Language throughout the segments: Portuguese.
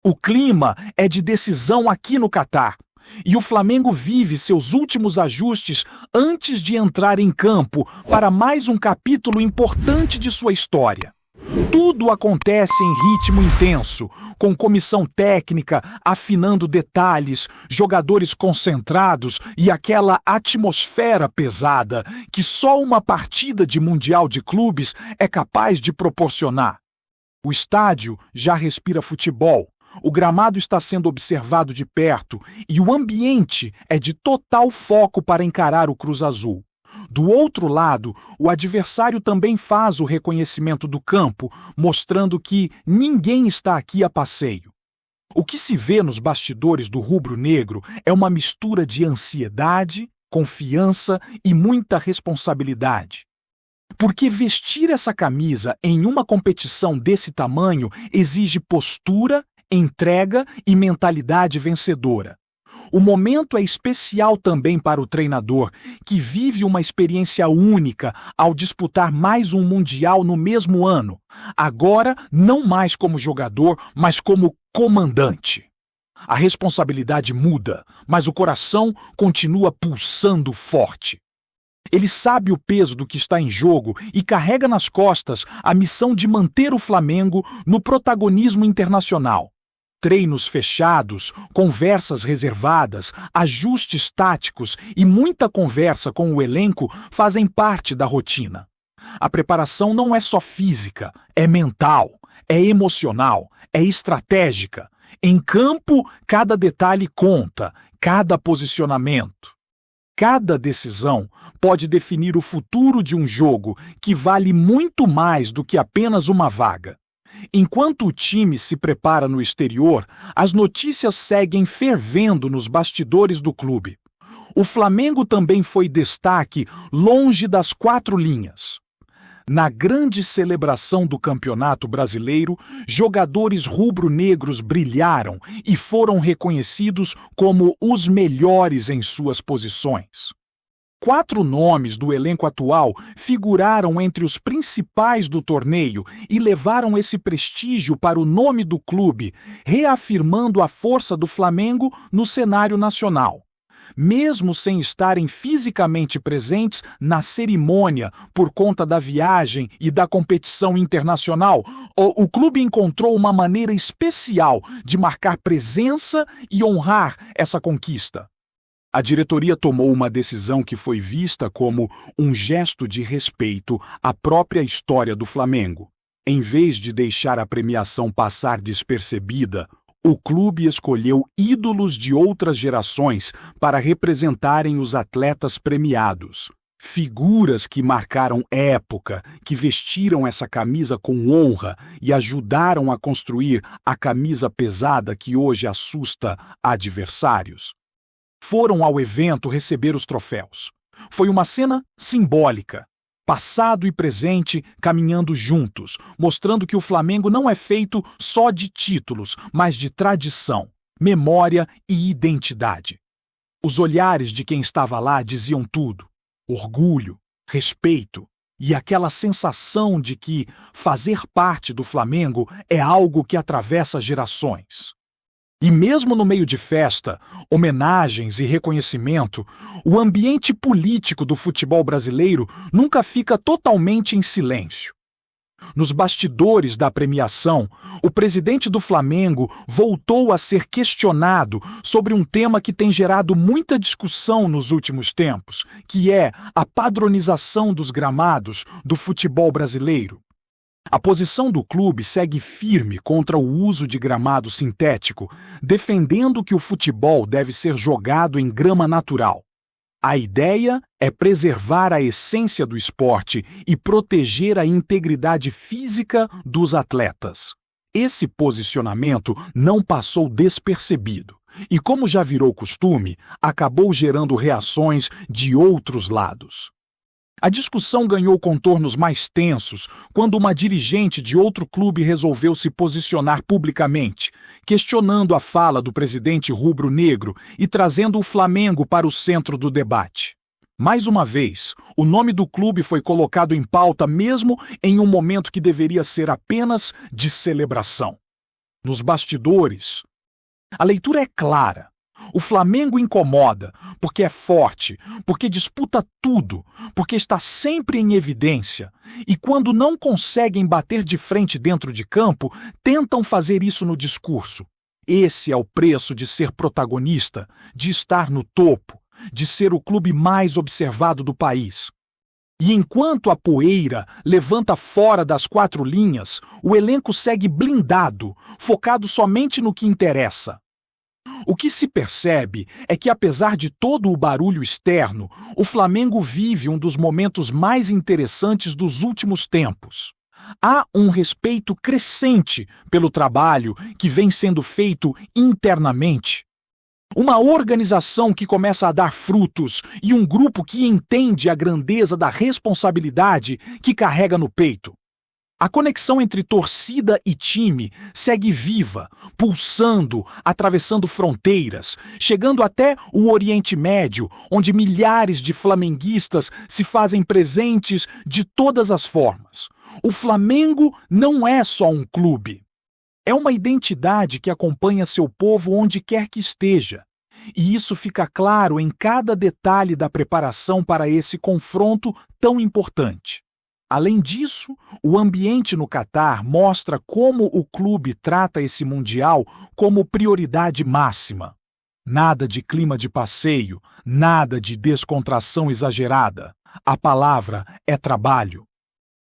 O clima é de decisão aqui no Catar. E o Flamengo vive seus últimos ajustes antes de entrar em campo para mais um capítulo importante de sua história. Tudo acontece em ritmo intenso, com comissão técnica afinando detalhes, jogadores concentrados e aquela atmosfera pesada que só uma partida de Mundial de Clubes é capaz de proporcionar. O estádio já respira futebol. O gramado está sendo observado de perto e o ambiente é de total foco para encarar o Cruz Azul. Do outro lado, o adversário também faz o reconhecimento do campo, mostrando que ninguém está aqui a passeio. O que se vê nos bastidores do rubro-negro é uma mistura de ansiedade, confiança e muita responsabilidade. Porque vestir essa camisa em uma competição desse tamanho exige postura, entrega e mentalidade vencedora. O momento é especial também para o treinador, que vive uma experiência única ao disputar mais um Mundial no mesmo ano, agora não mais como jogador, mas como comandante. A responsabilidade muda, mas o coração continua pulsando forte. Ele sabe o peso do que está em jogo e carrega nas costas a missão de manter o Flamengo no protagonismo internacional. Treinos fechados, conversas reservadas, ajustes táticos e muita conversa com o elenco fazem parte da rotina. A preparação não é só física, é mental, é emocional, é estratégica. Em campo, cada detalhe conta, cada posicionamento. Cada decisão pode definir o futuro de um jogo que vale muito mais do que apenas uma vaga. Enquanto o time se prepara no exterior, as notícias seguem fervendo nos bastidores do clube. O Flamengo também foi destaque longe das 4 linhas. Na grande celebração do Campeonato Brasileiro, jogadores rubro-negros brilharam e foram reconhecidos como os melhores em suas posições. 4 nomes do elenco atual figuraram entre os principais do torneio e levaram esse prestígio para o nome do clube, reafirmando a força do Flamengo no cenário nacional. Mesmo sem estarem fisicamente presentes na cerimônia por conta da viagem e da competição internacional, o clube encontrou uma maneira especial de marcar presença e honrar essa conquista. A diretoria tomou uma decisão que foi vista como um gesto de respeito à própria história do Flamengo. Em vez de deixar a premiação passar despercebida, o clube escolheu ídolos de outras gerações para representarem os atletas premiados. Figuras que marcaram época, que vestiram essa camisa com honra e ajudaram a construir a camisa pesada que hoje assusta adversários. Foram ao evento receber os troféus. Foi uma cena simbólica. Passado e presente caminhando juntos, mostrando que o Flamengo não é feito só de títulos, mas de tradição, memória e identidade. Os olhares de quem estava lá diziam tudo: orgulho, respeito e aquela sensação de que fazer parte do Flamengo é algo que atravessa gerações. E mesmo no meio de festa, homenagens e reconhecimento, o ambiente político do futebol brasileiro nunca fica totalmente em silêncio. Nos bastidores da premiação, o presidente do Flamengo voltou a ser questionado sobre um tema que tem gerado muita discussão nos últimos tempos, que é a padronização dos gramados do futebol brasileiro. A posição do clube segue firme contra o uso de gramado sintético, defendendo que o futebol deve ser jogado em grama natural. A ideia é preservar a essência do esporte e proteger a integridade física dos atletas. Esse posicionamento não passou despercebido e, como já virou costume, acabou gerando reações de outros lados. A discussão ganhou contornos mais tensos quando uma dirigente de outro clube resolveu se posicionar publicamente, questionando a fala do presidente rubro-negro e trazendo o Flamengo para o centro do debate. Mais uma vez, o nome do clube foi colocado em pauta mesmo em um momento que deveria ser apenas de celebração. nos bastidores, a leitura é clara. O Flamengo incomoda, porque é forte, porque disputa tudo, porque está sempre em evidência. E quando não conseguem bater de frente dentro de campo, tentam fazer isso no discurso. Esse é o preço de ser protagonista, de estar no topo, de ser o clube mais observado do país. E enquanto a poeira levanta fora das 4 linhas, o elenco segue blindado, focado somente no que interessa. O que se percebe é que, apesar de todo o barulho externo, o Flamengo vive um dos momentos mais interessantes dos últimos tempos. Há um respeito crescente pelo trabalho que vem sendo feito internamente. Uma organização que começa a dar frutos e um grupo que entende a grandeza da responsabilidade que carrega no peito. A conexão entre torcida e time segue viva, pulsando, atravessando fronteiras, chegando até o Oriente Médio, onde milhares de flamenguistas se fazem presentes de todas as formas. O Flamengo não é só um clube. É uma identidade que acompanha seu povo onde quer que esteja. E isso fica claro em cada detalhe da preparação para esse confronto tão importante. Além disso, o ambiente no Catar mostra como o clube trata esse Mundial como prioridade máxima. Nada de clima de passeio, nada de descontração exagerada. A palavra é trabalho.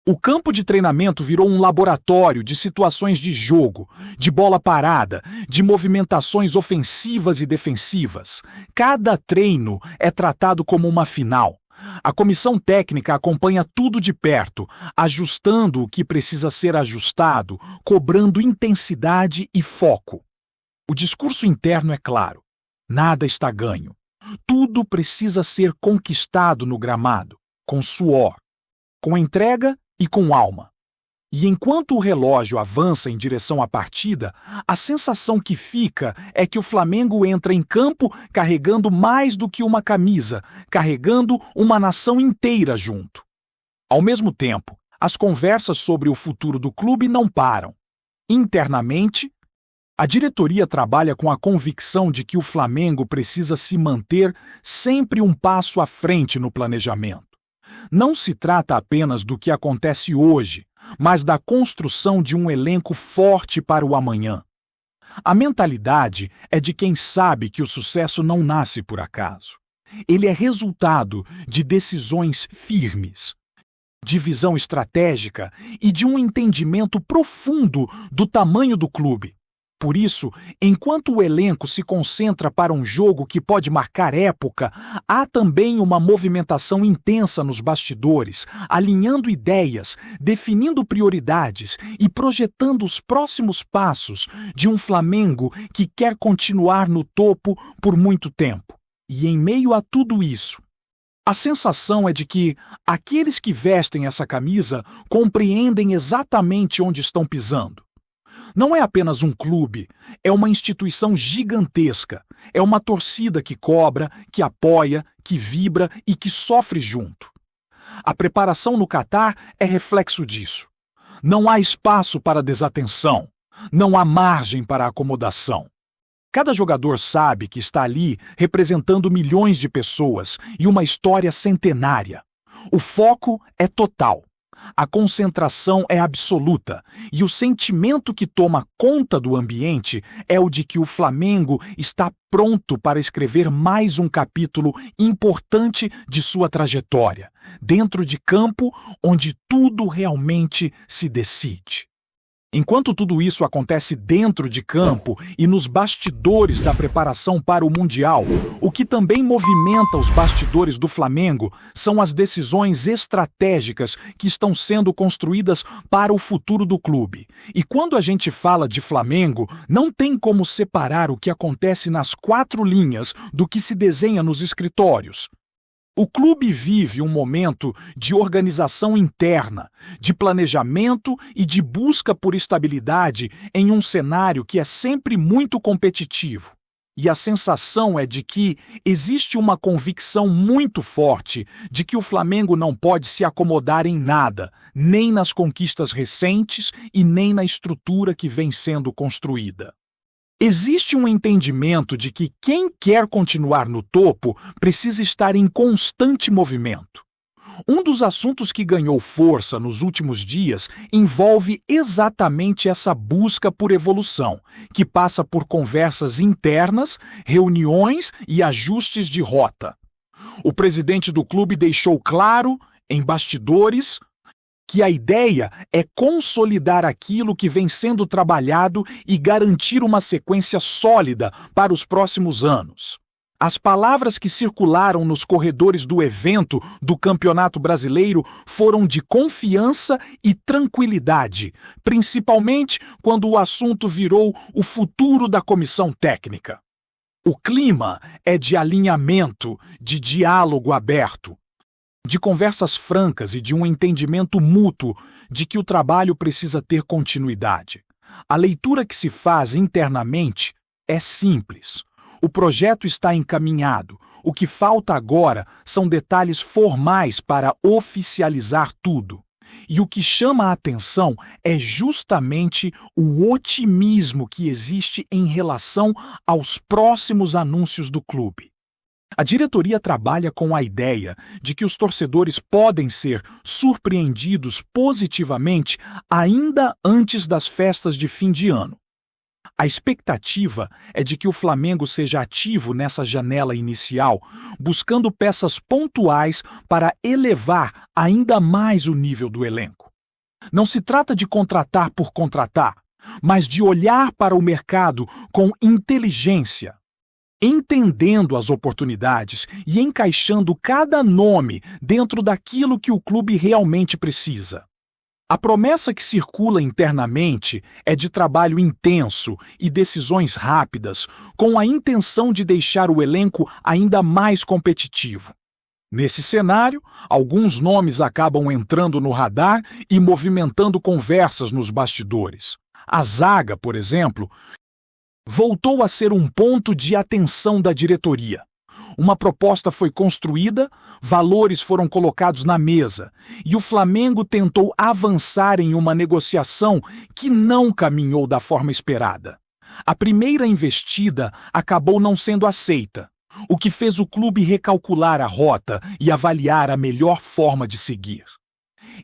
O campo de treinamento virou um laboratório de situações de jogo, de bola parada, de movimentações ofensivas e defensivas. Cada treino é tratado como uma final. A comissão técnica acompanha tudo de perto, ajustando o que precisa ser ajustado, cobrando intensidade e foco. O discurso interno é claro. Nada está ganho. Tudo precisa ser conquistado no gramado, com suor, com entrega e com alma. E enquanto o relógio avança em direção à partida, a sensação que fica é que o Flamengo entra em campo carregando mais do que uma camisa, carregando uma nação inteira junto. Ao mesmo tempo, as conversas sobre o futuro do clube não param. Internamente, a diretoria trabalha com a convicção de que o Flamengo precisa se manter sempre um passo à frente no planejamento. Não se trata apenas do que acontece hoje, mas da construção de um elenco forte para o amanhã. A mentalidade é de quem sabe que o sucesso não nasce por acaso. Ele é resultado de decisões firmes, de visão estratégica e de um entendimento profundo do tamanho do clube. Por isso, enquanto o elenco se concentra para um jogo que pode marcar época, há também uma movimentação intensa nos bastidores, alinhando ideias, definindo prioridades e projetando os próximos passos de um Flamengo que quer continuar no topo por muito tempo. E em meio a tudo isso, a sensação é de que aqueles que vestem essa camisa compreendem exatamente onde estão pisando. Não é apenas um clube, é uma instituição gigantesca. É uma torcida que cobra, que apoia, que vibra e que sofre junto. A preparação no Catar é reflexo disso. Não há espaço para desatenção. Não há margem para acomodação. Cada jogador sabe que está ali representando milhões de pessoas e uma história centenária. O foco é total. A concentração é absoluta e o sentimento que toma conta do ambiente é o de que o Flamengo está pronto para escrever mais um capítulo importante de sua trajetória, dentro de campo onde tudo realmente se decide. Enquanto tudo isso acontece dentro de campo e nos bastidores da preparação para o Mundial, o que também movimenta os bastidores do Flamengo são as decisões estratégicas que estão sendo construídas para o futuro do clube. E quando a gente fala de Flamengo, não tem como separar o que acontece nas 4 linhas do que se desenha nos escritórios. O clube vive um momento de organização interna, de planejamento e de busca por estabilidade em um cenário que é sempre muito competitivo. E a sensação é de que existe uma convicção muito forte de que o Flamengo não pode se acomodar em nada, nem nas conquistas recentes e nem na estrutura que vem sendo construída. Existe um entendimento de que quem quer continuar no topo precisa estar em constante movimento. Um dos assuntos que ganhou força nos últimos dias envolve exatamente essa busca por evolução, que passa por conversas internas, reuniões e ajustes de rota. O presidente do clube deixou claro, em bastidores, que a ideia é consolidar aquilo que vem sendo trabalhado e garantir uma sequência sólida para os próximos anos. As palavras que circularam nos corredores do evento do Campeonato Brasileiro foram de confiança e tranquilidade, principalmente quando o assunto virou o futuro da comissão técnica. O clima é de alinhamento, de diálogo aberto, de conversas francas e de um entendimento mútuo de que o trabalho precisa ter continuidade. A leitura que se faz internamente é simples. O projeto está encaminhado. O que falta agora são detalhes formais para oficializar tudo. E o que chama a atenção é justamente o otimismo que existe em relação aos próximos anúncios do clube. A diretoria trabalha com a ideia de que os torcedores podem ser surpreendidos positivamente ainda antes das festas de fim de ano. A expectativa é de que o Flamengo seja ativo nessa janela inicial, buscando peças pontuais para elevar ainda mais o nível do elenco. Não se trata de contratar por contratar, mas de olhar para o mercado com inteligência, entendendo as oportunidades e encaixando cada nome dentro daquilo que o clube realmente precisa. A promessa que circula internamente é de trabalho intenso e decisões rápidas, com a intenção de deixar o elenco ainda mais competitivo. Nesse cenário, alguns nomes acabam entrando no radar e movimentando conversas nos bastidores. A zaga, por exemplo, voltou a ser um ponto de atenção da diretoria. Uma proposta foi construída, valores foram colocados na mesa e o Flamengo tentou avançar em uma negociação que não caminhou da forma esperada. A primeira investida acabou não sendo aceita, o que fez o clube recalcular a rota e avaliar a melhor forma de seguir.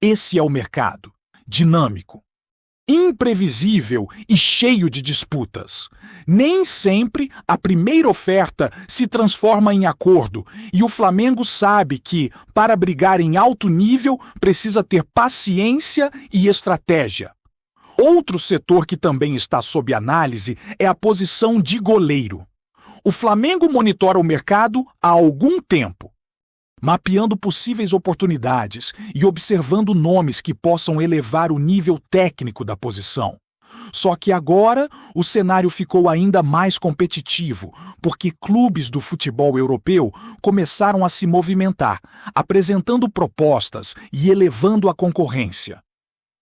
Esse é o mercado, dinâmico, imprevisível e cheio de disputas. Nem sempre a primeira oferta se transforma em acordo, e o Flamengo sabe que, para brigar em alto nível, precisa ter paciência e estratégia. Outro setor que também está sob análise é a posição de goleiro. O Flamengo monitora o mercado há algum tempo, mapeando possíveis oportunidades e observando nomes que possam elevar o nível técnico da posição. Só que agora o cenário ficou ainda mais competitivo, porque clubes do futebol europeu começaram a se movimentar, apresentando propostas e elevando a concorrência.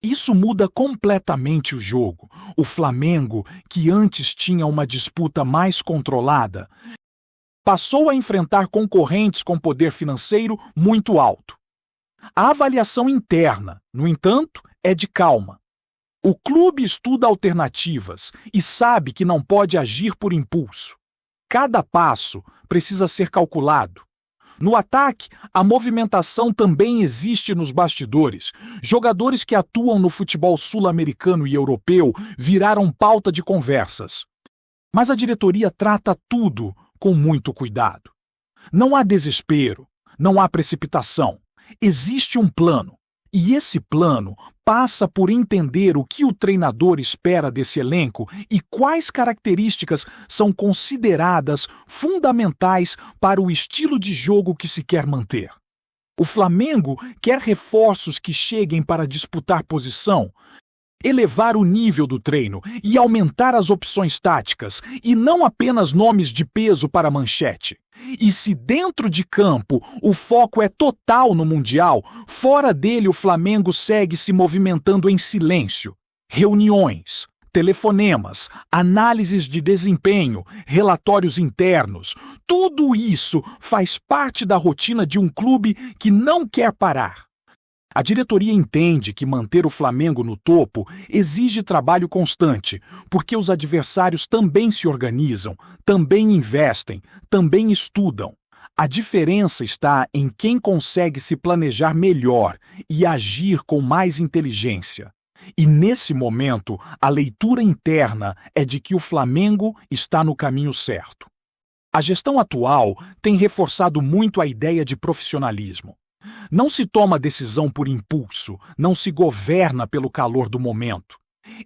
Isso muda completamente o jogo. O Flamengo, que antes tinha uma disputa mais controlada, passou a enfrentar concorrentes com poder financeiro muito alto. A avaliação interna, no entanto, é de calma. O clube estuda alternativas e sabe que não pode agir por impulso. Cada passo precisa ser calculado. No ataque, a movimentação também existe nos bastidores. Jogadores que atuam no futebol sul-americano e europeu viraram pauta de conversas. Mas a diretoria trata tudo com muito cuidado. Não há desespero, não há precipitação. Existe um plano. E esse plano passa por entender o que o treinador espera desse elenco e quais características são consideradas fundamentais para o estilo de jogo que se quer manter. O Flamengo quer reforços que cheguem para disputar posição, elevar o nível do treino e aumentar as opções táticas, e não apenas nomes de peso para a manchete. E se dentro de campo o foco é total no Mundial, fora dele o Flamengo segue se movimentando em silêncio. Reuniões, telefonemas, análises de desempenho, relatórios internos. Tudo isso faz parte da rotina de um clube que não quer parar. A diretoria entende que manter o Flamengo no topo exige trabalho constante, porque os adversários também se organizam, também investem, também estudam. A diferença está em quem consegue se planejar melhor e agir com mais inteligência. E nesse momento, a leitura interna é de que o Flamengo está no caminho certo. A gestão atual tem reforçado muito a ideia de profissionalismo. Não se toma decisão por impulso, não se governa pelo calor do momento.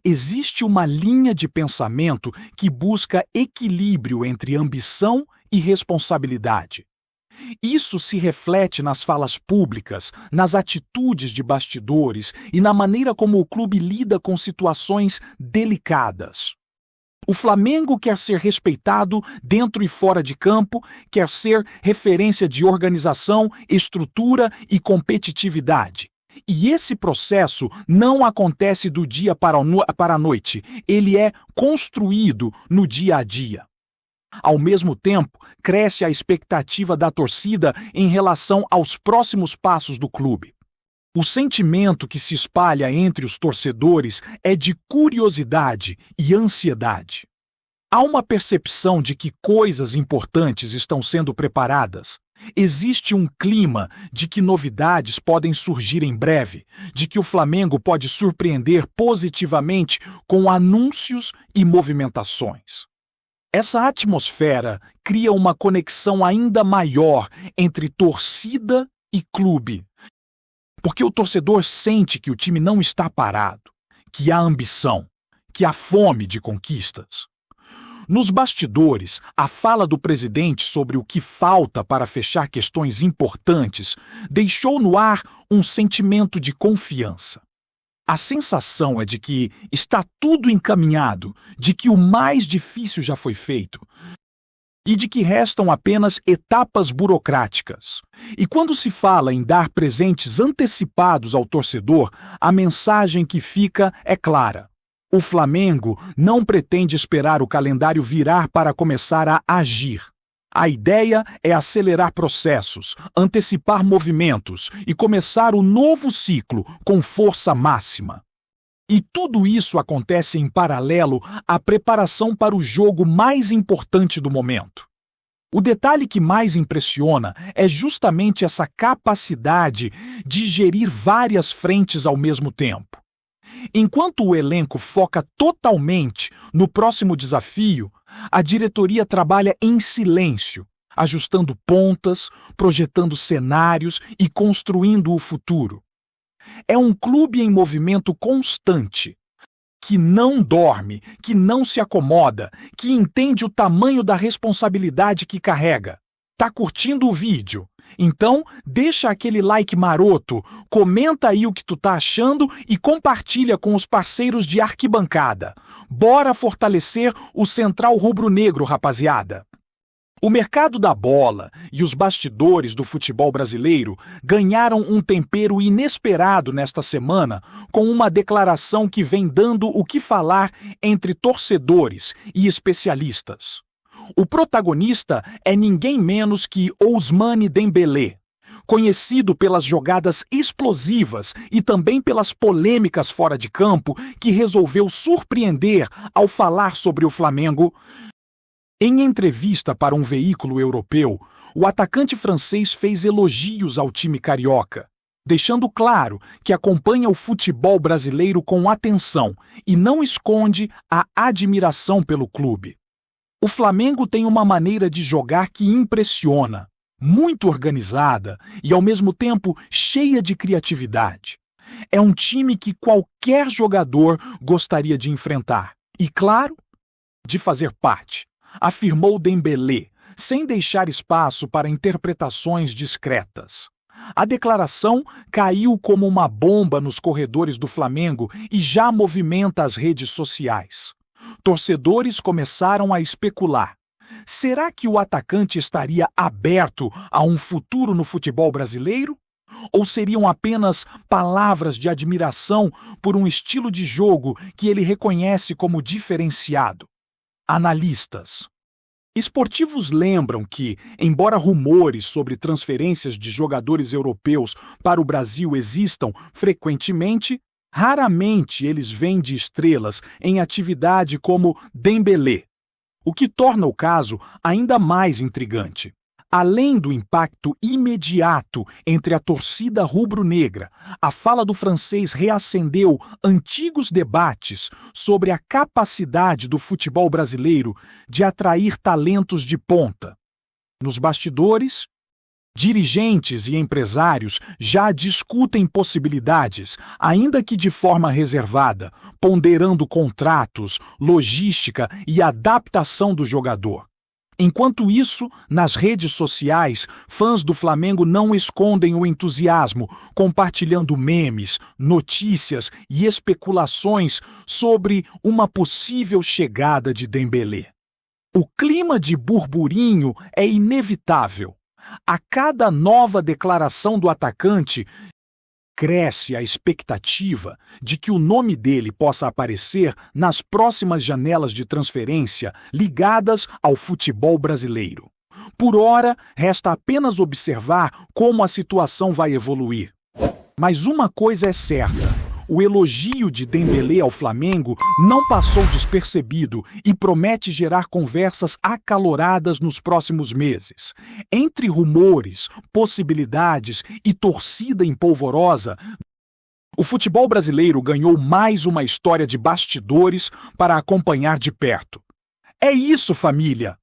Existe uma linha de pensamento que busca equilíbrio entre ambição e responsabilidade. Isso se reflete nas falas públicas, nas atitudes de bastidores e na maneira como o clube lida com situações delicadas. O Flamengo quer ser respeitado dentro e fora de campo, quer ser referência de organização, estrutura e competitividade. E esse processo não acontece do dia para a noite, ele é construído no dia a dia. Ao mesmo tempo, cresce a expectativa da torcida em relação aos próximos passos do clube. O sentimento que se espalha entre os torcedores é de curiosidade e ansiedade. Há uma percepção de que coisas importantes estão sendo preparadas. Existe um clima de que novidades podem surgir em breve, de que o Flamengo pode surpreender positivamente com anúncios e movimentações. Essa atmosfera cria uma conexão ainda maior entre torcida e clube, porque o torcedor sente que o time não está parado, que há ambição, que há fome de conquistas. Nos bastidores, a fala do presidente sobre o que falta para fechar questões importantes deixou no ar um sentimento de confiança. A sensação é de que está tudo encaminhado, de que o mais difícil já foi feito e de que restam apenas etapas burocráticas. E quando se fala em dar presentes antecipados ao torcedor, a mensagem que fica é clara. O Flamengo não pretende esperar o calendário virar para começar a agir. A ideia é acelerar processos, antecipar movimentos e começar o novo ciclo com força máxima. E tudo isso acontece em paralelo à preparação para o jogo mais importante do momento. O detalhe que mais impressiona é justamente essa capacidade de gerir várias frentes ao mesmo tempo. Enquanto o elenco foca totalmente no próximo desafio, a diretoria trabalha em silêncio, ajustando pontas, projetando cenários e construindo o futuro. É um clube em movimento constante, que não dorme, que não se acomoda, que entende o tamanho da responsabilidade que carrega. Tá curtindo o vídeo? Então, deixa aquele like maroto, comenta aí o que tu tá achando e compartilha com os parceiros de arquibancada. Bora fortalecer o Central Rubro-Negro, rapaziada! O mercado da bola e os bastidores do futebol brasileiro ganharam um tempero inesperado nesta semana com uma declaração que vem dando o que falar entre torcedores e especialistas. O protagonista é ninguém menos que Ousmane Dembélé, conhecido pelas jogadas explosivas e também pelas polêmicas fora de campo, que resolveu surpreender ao falar sobre o Flamengo. Em entrevista para um veículo europeu, o atacante francês fez elogios ao time carioca, deixando claro que acompanha o futebol brasileiro com atenção e não esconde a admiração pelo clube. O Flamengo tem uma maneira de jogar que impressiona, muito organizada e, ao mesmo tempo, cheia de criatividade. É um time que qualquer jogador gostaria de enfrentar e, claro, de fazer parte, afirmou Dembélé, sem deixar espaço para interpretações discretas. A declaração caiu como uma bomba nos corredores do Flamengo e já movimenta as redes sociais. Torcedores começaram a especular. Será que o atacante estaria aberto a um futuro no futebol brasileiro? Ou seriam apenas palavras de admiração por um estilo de jogo que ele reconhece como diferenciado? Analistas esportivos lembram que, embora rumores sobre transferências de jogadores europeus para o Brasil existam frequentemente, raramente eles vêm de estrelas em atividade como Dembélé, o que torna o caso ainda mais intrigante. Além do impacto imediato entre a torcida rubro-negra, a fala do francês reacendeu antigos debates sobre a capacidade do futebol brasileiro de atrair talentos de ponta. Nos bastidores, dirigentes e empresários já discutem possibilidades, ainda que de forma reservada, ponderando contratos, logística e adaptação do jogador. Enquanto isso, nas redes sociais, fãs do Flamengo não escondem o entusiasmo, compartilhando memes, notícias e especulações sobre uma possível chegada de Dembélé. O clima de burburinho é inevitável. A cada nova declaração do atacante, cresce a expectativa de que o nome dele possa aparecer nas próximas janelas de transferência ligadas ao futebol brasileiro. Por ora, resta apenas observar como a situação vai evoluir. Mas uma coisa é certa: o elogio de Dembélé ao Flamengo não passou despercebido e promete gerar conversas acaloradas nos próximos meses. Entre rumores, possibilidades e torcida empolvorosa, o futebol brasileiro ganhou mais uma história de bastidores para acompanhar de perto. É isso, família!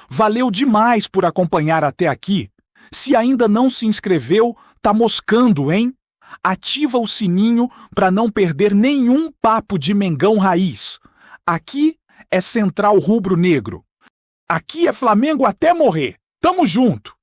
Valeu demais por acompanhar até aqui. Se ainda não se inscreveu, tá moscando, hein? Ativa o sininho para não perder nenhum papo de Mengão Raiz. Aqui é Central Rubro Negro. Aqui é Flamengo até morrer. Tamo junto!